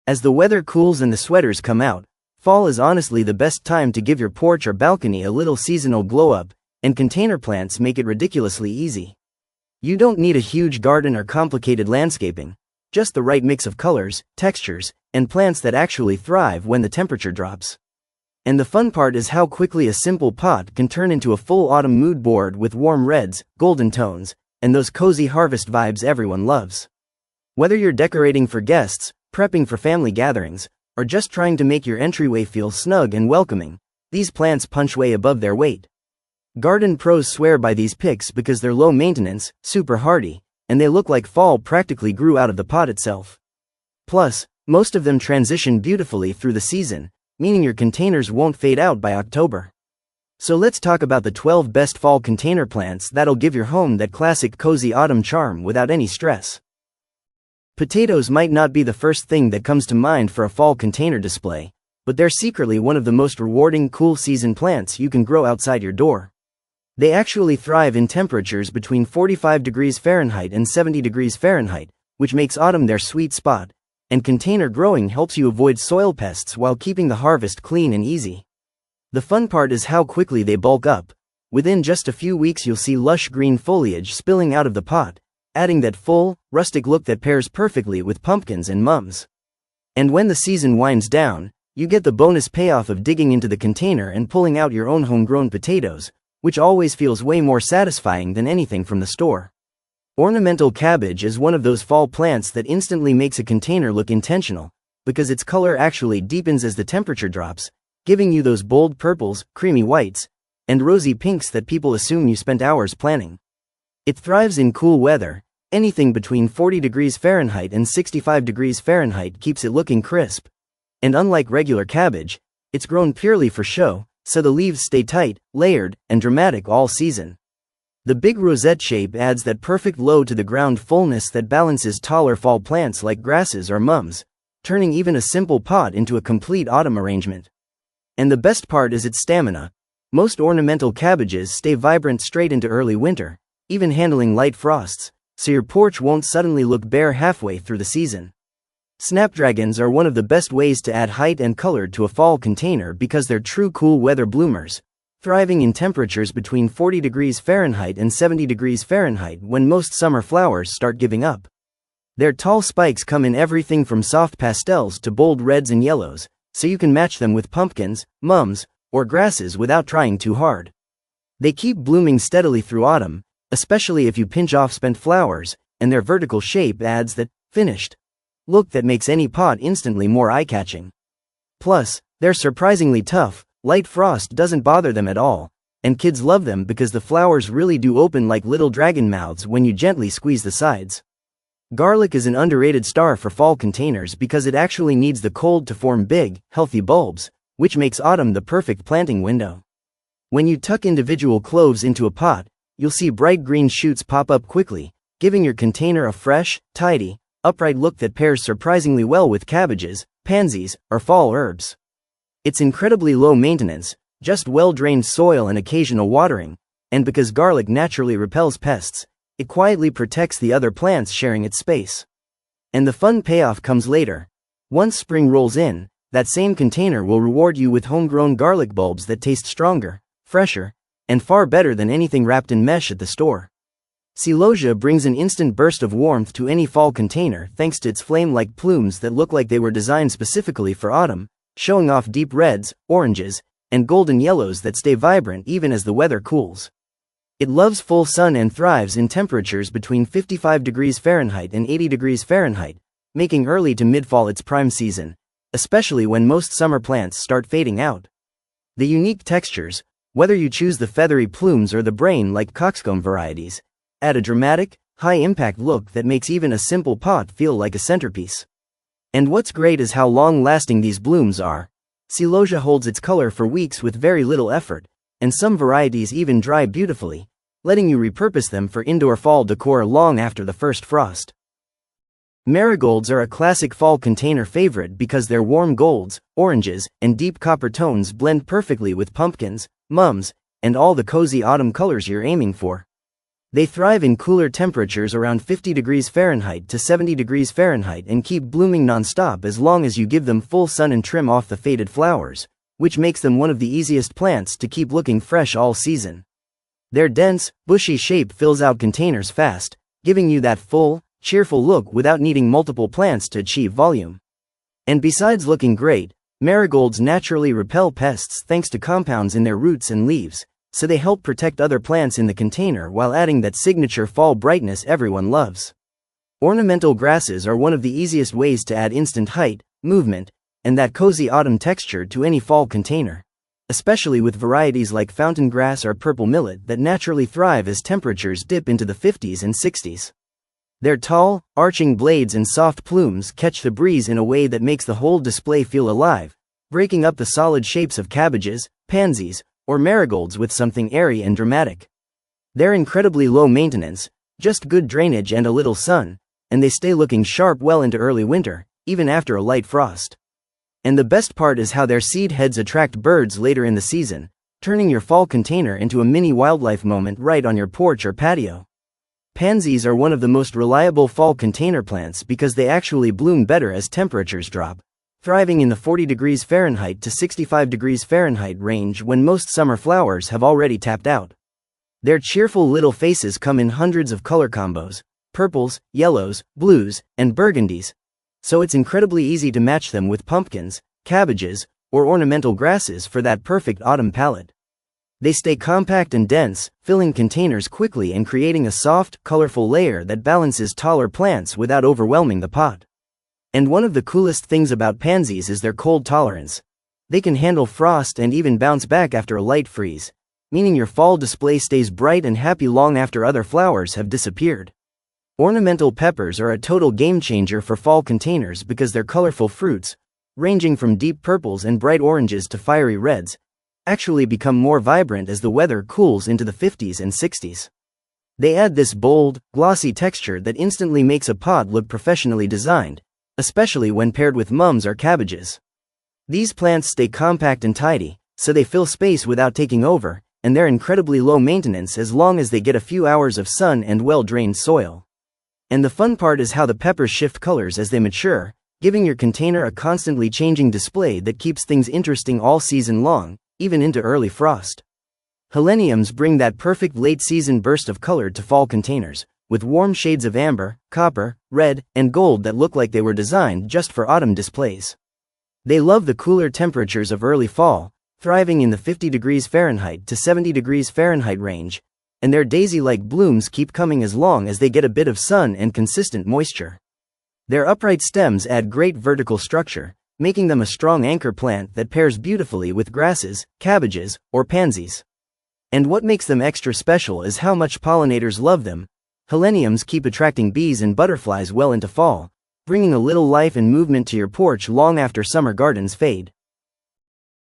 As the weather cools and the sweaters come out, fall is honestly the best time to give your porch or balcony a little seasonal glow-up, and container plants make it ridiculously easy. You don't need a huge garden or complicated landscaping, just the right mix of colors, textures, and plants that actually thrive when the temperature drops. And the fun part is how quickly a simple pot can turn into a full autumn mood board with warm reds, golden tones, and those cozy harvest vibes everyone loves. Whether you're decorating for guests, prepping for family gatherings, or just trying to make your entryway feel snug and welcoming, these plants punch way above their weight. Garden pros swear by these picks because they're low maintenance, super hardy, and they look like fall practically grew out of the pot itself. Plus, most of them transition beautifully through the season, meaning your containers won't fade out by October. So let's talk about the 12 best fall container plants that'll give your home that classic cozy autumn charm without any stress. Potatoes might not be the first thing that comes to mind for a fall container display, but they're secretly one of the most rewarding cool season plants you can grow outside your door. They actually thrive in temperatures between 45 degrees Fahrenheit and 70 degrees Fahrenheit, which makes autumn their sweet spot, and container growing helps you avoid soil pests while keeping the harvest clean and easy. The fun part is how quickly they bulk up. Within just a few weeks you'll see lush green foliage spilling out of the pot, adding that full, rustic look that pairs perfectly with pumpkins and mums. And when the season winds down, you get the bonus payoff of digging into the container and pulling out your own homegrown potatoes, which always feels way more satisfying than anything from the store. Ornamental cabbage is one of those fall plants that instantly makes a container look intentional, because its color actually deepens as the temperature drops, giving you those bold purples, creamy whites, and rosy pinks that people assume you spent hours planning. It thrives in cool weather. Anything between 40 degrees Fahrenheit and 65 degrees Fahrenheit keeps it looking crisp. And unlike regular cabbage, it's grown purely for show, so the leaves stay tight, layered, and dramatic all season. The big rosette shape adds that perfect low-to-the-ground fullness that balances taller fall plants like grasses or mums, turning even a simple pot into a complete autumn arrangement. And the best part is its stamina. Most ornamental cabbages stay vibrant straight into early winter, even handling light frosts, so your porch won't suddenly look bare halfway through the season. Snapdragons are one of the best ways to add height and color to a fall container because they're true cool weather bloomers, thriving in temperatures between 40 degrees Fahrenheit and 70 degrees Fahrenheit when most summer flowers start giving up. Their tall spikes come in everything from soft pastels to bold reds and yellows, so you can match them with pumpkins, mums, or grasses without trying too hard. They keep blooming steadily through autumn, especially if you pinch off spent flowers, and their vertical shape adds that finished look that makes any pot instantly more eye-catching. Plus, they're surprisingly tough. Light frost doesn't bother them at all, and kids love them because the flowers really do open like little dragon mouths when you gently squeeze the sides. Garlic is an underrated star for fall containers because it actually needs the cold to form big, healthy bulbs, which makes autumn the perfect planting window. When you tuck individual cloves into a pot, you'll see bright green shoots pop up quickly, giving your container a fresh, tidy, upright look that pairs surprisingly well with cabbages, pansies, or fall herbs. It's incredibly low maintenance, just well-drained soil and occasional watering, and because garlic naturally repels pests, it quietly protects the other plants sharing its space. And the fun payoff comes later. Once spring rolls in, that same container will reward you with homegrown garlic bulbs that taste stronger, fresher, and far better than anything wrapped in mesh at the store. Celosia brings an instant burst of warmth to any fall container thanks to its flame-like plumes that look like they were designed specifically for autumn, showing off deep reds, oranges, and golden yellows that stay vibrant even as the weather cools. It loves full sun and thrives in temperatures between 55 degrees Fahrenheit and 80 degrees Fahrenheit, making early to mid-fall its prime season, especially when most summer plants start fading out. The unique textures, whether you choose the feathery plumes or the brain-like coxcomb varieties, add a dramatic, high-impact look that makes even a simple pot feel like a centerpiece. And what's great is how long-lasting these blooms are. Celosia holds its color for weeks with very little effort, and some varieties even dry beautifully, letting you repurpose them for indoor fall decor long after the first frost. Marigolds are a classic fall container favorite because their warm golds, oranges, and deep copper tones blend perfectly with pumpkins, mums, and all the cozy autumn colors you're aiming for. They thrive in cooler temperatures around 50 degrees Fahrenheit to 70 degrees Fahrenheit and keep blooming non-stop as long as you give them full sun and trim off the faded flowers, which makes them one of the easiest plants to keep looking fresh all season. Their dense, bushy shape fills out containers fast, giving you that full, cheerful look without needing multiple plants to achieve volume. And besides looking great, marigolds naturally repel pests thanks to compounds in their roots and leaves, so they help protect other plants in the container while adding that signature fall brightness everyone loves. Ornamental grasses are one of the easiest ways to add instant height, movement, and that cozy autumn texture to any fall container, especially with varieties like fountain grass or purple millet that naturally thrive as temperatures dip into the 50s and 60s. Their tall, arching blades and soft plumes catch the breeze in a way that makes the whole display feel alive, breaking up the solid shapes of cabbages, pansies, or marigolds with something airy and dramatic. They're incredibly low maintenance, just good drainage and a little sun, and they stay looking sharp well into early winter, even after a light frost. And the best part is how their seed heads attract birds later in the season, turning your fall container into a mini wildlife moment right on your porch or patio. Pansies are one of the most reliable fall container plants because they actually bloom better as temperatures drop, thriving in the 40 degrees Fahrenheit to 65 degrees Fahrenheit range when most summer flowers have already tapped out. Their cheerful little faces come in hundreds of color combos, purples, yellows, blues, and burgundies, so it's incredibly easy to match them with pumpkins, cabbages, or ornamental grasses for that perfect autumn palette. They stay compact and dense, filling containers quickly and creating a soft, colorful layer that balances taller plants without overwhelming the pot. And one of the coolest things about pansies is their cold tolerance. They can handle frost and even bounce back after a light freeze, meaning your fall display stays bright and happy long after other flowers have disappeared. Ornamental peppers are a total game changer for fall containers because their colorful fruits, ranging from deep purples and bright oranges to fiery reds, actually become more vibrant as the weather cools into the 50s and 60s. They add this bold, glossy texture that instantly makes a pot look professionally designed, especially when paired with mums or cabbages. These plants stay compact and tidy, so they fill space without taking over, and they're incredibly low maintenance as long as they get a few hours of sun and well-drained soil. And the fun part is how the peppers shift colors as they mature, giving your container a constantly changing display that keeps things interesting all season long, even into early frost. Heleniums bring that perfect late-season burst of color to fall containers, with warm shades of amber, copper, red, and gold that look like they were designed just for autumn displays. They love the cooler temperatures of early fall, thriving in the 50 degrees Fahrenheit to 70 degrees Fahrenheit range, and their daisy-like blooms keep coming as long as they get a bit of sun and consistent moisture. Their upright stems add great vertical structure, making them a strong anchor plant that pairs beautifully with grasses, cabbages, or pansies. And what makes them extra special is how much pollinators love them. Heleniums keep attracting bees and butterflies well into fall, bringing a little life and movement to your porch long after summer gardens fade.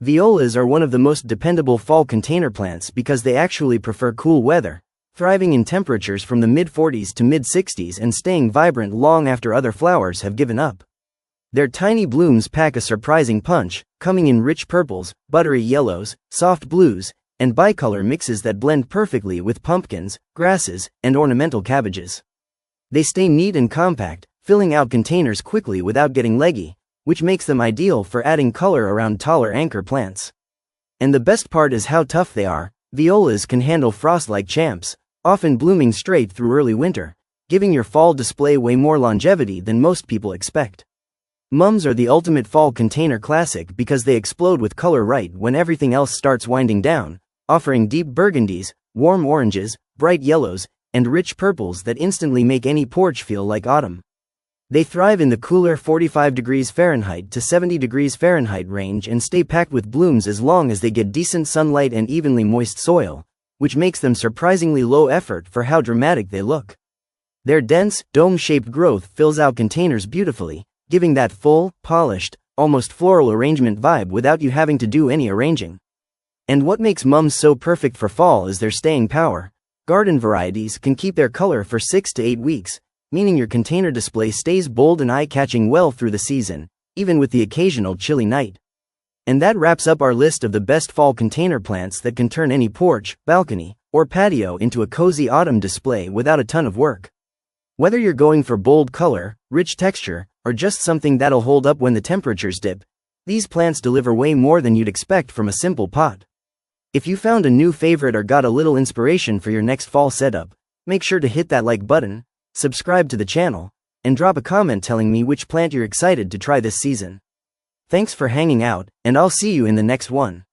Violas are one of the most dependable fall container plants because they actually prefer cool weather, thriving in temperatures from the mid-40s to mid-60s and staying vibrant long after other flowers have given up. Their tiny blooms pack a surprising punch, coming in rich purples, buttery yellows, soft blues, and bicolor mixes that blend perfectly with pumpkins, grasses, and ornamental cabbages. They stay neat and compact, filling out containers quickly without getting leggy, which makes them ideal for adding color around taller anchor plants. And the best part is how tough they are. Violas can handle frost like champs, often blooming straight through early winter, giving your fall display way more longevity than most people expect. Mums are the ultimate fall container classic because they explode with color right when everything else starts winding down, offering deep burgundies, warm oranges, bright yellows, and rich purples that instantly make any porch feel like autumn. They thrive in the cooler 45 degrees Fahrenheit to 70 degrees Fahrenheit range and stay packed with blooms as long as they get decent sunlight and evenly moist soil, which makes them surprisingly low effort for how dramatic they look. Their dense, dome-shaped growth fills out containers beautifully, giving that full, polished, almost floral arrangement vibe without you having to do any arranging. And what makes mums so perfect for fall is their staying power. Garden varieties can keep their color for 6 to 8 weeks, meaning your container display stays bold and eye-catching well through the season, even with the occasional chilly night. And that wraps up our list of the best fall container plants that can turn any porch, balcony, or or patio into a cozy autumn display without a ton of work. Whether you're going for bold color, rich texture, or just something that'll hold up when the temperatures dip, these plants deliver way more than you'd expect from a simple pot. If you found a new favorite or got a little inspiration for your next fall setup, make sure to hit that like button, subscribe to the channel, and drop a comment telling me which plant you're excited to try this season. Thanks for hanging out, and I'll see you in the next one.